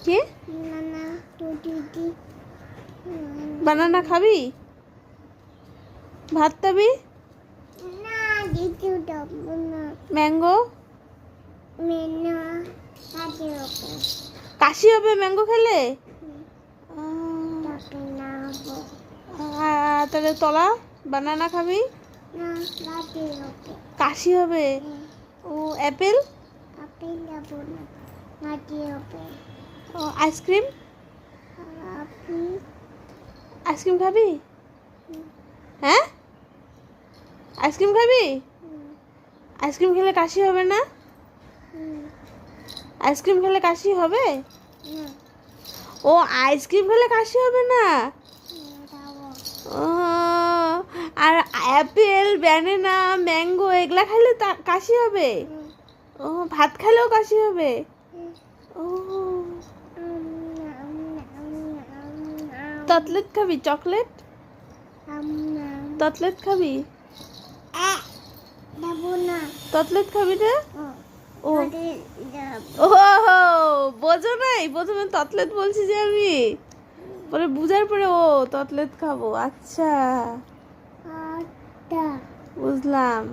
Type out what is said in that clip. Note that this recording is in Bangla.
কে? বানানা খাবি? ভাত খাবি? ম্যাঙ্গো? কাশি হবে ম্যাঙ্গো খেলে? তাহলে তলা বানানা খাবি? কাশি হবে। ও অ্যাপেল? ও আইসক্রিম? আইসক্রিম খাবি? হ্যাঁ, আইসক্রিম খাবি? আইসক্রিম খেলে কাশি হবে না? আইসক্রিম খেলে কাশি হবে? ও আইসক্রিম খেলে কাশি হবে না? ও আর অ্যাপেল, ব্যানানা, ম্যাঙ্গো এগুলা খেলে কাশি হবে? ও ভাত খেলেও কাশি হবে? ও চকলেট খাবি? চকলেট চকলেট খাবি? চকলেট খাবি না? ও ও বোঝো নাই, প্রথমে ততলেট বলছি যে আমি, পরে বুঝার পরে ও ততলেট খাবো। আচ্ছা বুঝলাম।